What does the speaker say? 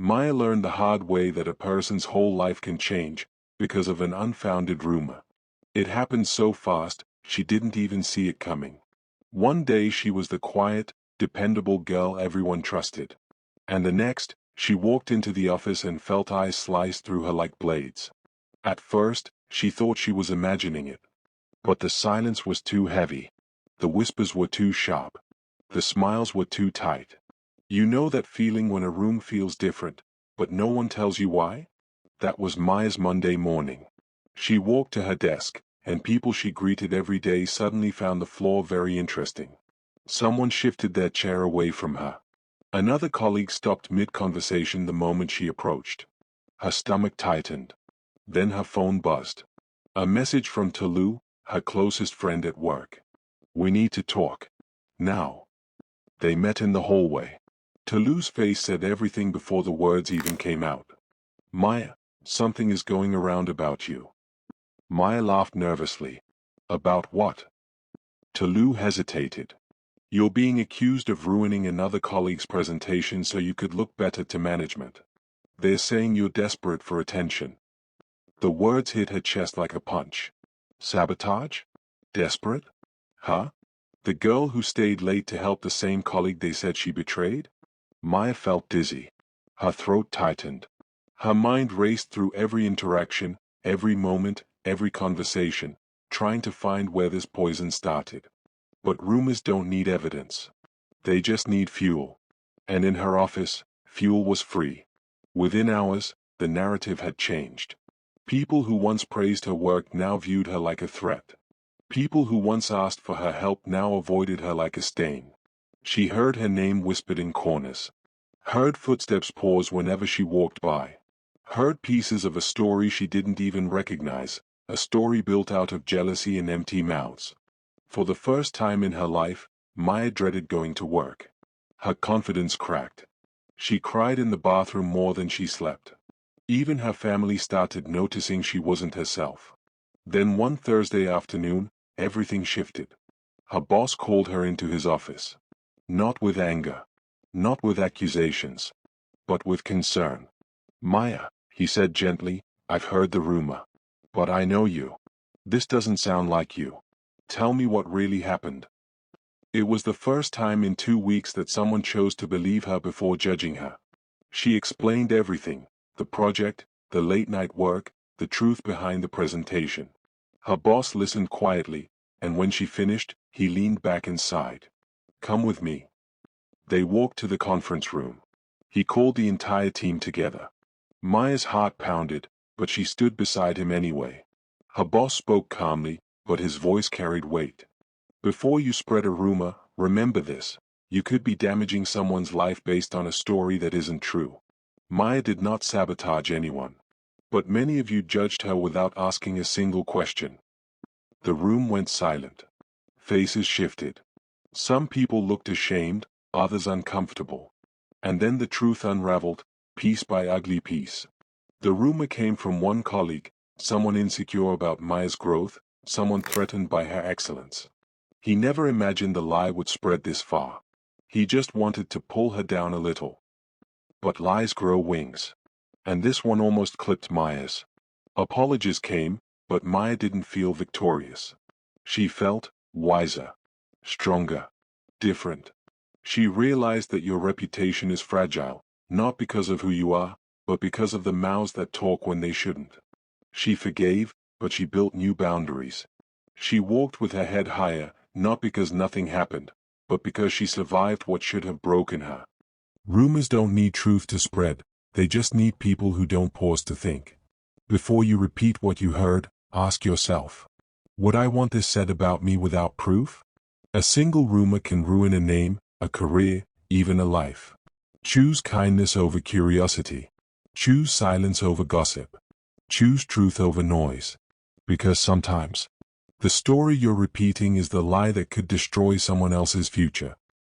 Maya learned the hard way that a person's whole life can change because of an unfounded rumor. It happened so fast, she didn't even see it coming. One day she was the quiet, dependable girl everyone trusted. And the next, she walked into the office and felt eyes sliced through her like blades. At first, she thought she was imagining it. But the silence was too heavy. The whispers were too sharp. The smiles were too tight. You know that feeling when a room feels different, but no one tells you why? That was Maya's Monday morning. She walked to her desk, and people she greeted every day suddenly found the floor very interesting. Someone shifted their chair away from her. Another colleague stopped mid-conversation the moment she approached. Her stomach tightened. Then her phone buzzed. A message from Tolu, her closest friend at work. "We need to talk. Now." They met in the hallway. Tolu's face said everything before the words even came out. "Maya, something is going around about you." Maya laughed nervously. "About what?" Tolu hesitated. "You're being accused of ruining another colleague's presentation so you could look better to management. They're saying you're desperate for attention." The words hit her chest like a punch. Sabotage? Desperate? Huh? The girl who stayed late to help the same colleague they said she betrayed? Maya felt dizzy. Her throat tightened. Her mind raced through every interaction, every moment, every conversation, trying to find where this poison started. But rumors don't need evidence. They just need fuel. And in her office, fuel was free. Within hours, the narrative had changed. People who once praised her work now viewed her like a threat. People who once asked for her help now avoided her like a stain. She heard her name whispered in corners. Heard footsteps pause whenever she walked by. Heard pieces of a story she didn't even recognize, a story built out of jealousy and empty mouths. For the first time in her life, Maya dreaded going to work. Her confidence cracked. She cried in the bathroom more than she slept. Even her family started noticing she wasn't herself. Then one Thursday afternoon, everything shifted. Her boss called her into his office. Not with anger. Not with accusations. But with concern. "Maya," he said gently, "I've heard the rumor. But I know you. This doesn't sound like you. Tell me what really happened." It was the first time in 2 weeks that someone chose to believe her before judging her. She explained everything. The project, the late-night work, the truth behind the presentation. Her boss listened quietly, and when she finished, he leaned back and sighed. "Come with me." They walked to the conference room. He called the entire team together. Maya's heart pounded, but she stood beside him anyway. Her boss spoke calmly, but his voice carried weight. "Before you spread a rumor, remember this. You could be damaging someone's life based on a story that isn't true." Maya did not sabotage anyone. But many of you judged her without asking a single question. The room went silent. Faces shifted. Some people looked ashamed, others uncomfortable. And then the truth unraveled, piece by ugly piece. The rumor came from one colleague, someone insecure about Maya's growth, someone threatened by her excellence. He never imagined the lie would spread this far. He just wanted to pull her down a little. But lies grow wings. And this one almost clipped Maya's. Apologies came, but Maya didn't feel victorious. She felt wiser, stronger, different. She realized that your reputation is fragile, not because of who you are, but because of the mouths that talk when they shouldn't. She forgave, but she built new boundaries. She walked with her head higher, not because nothing happened, but because she survived what should have broken her. Rumors don't need truth to spread, they just need people who don't pause to think. Before you repeat what you heard, ask yourself, would I want this said about me without proof? A single rumor can ruin a name, a career, even a life. Choose kindness over curiosity. Choose silence over gossip. Choose truth over noise. Because sometimes, the story you're repeating is the lie that could destroy someone else's future.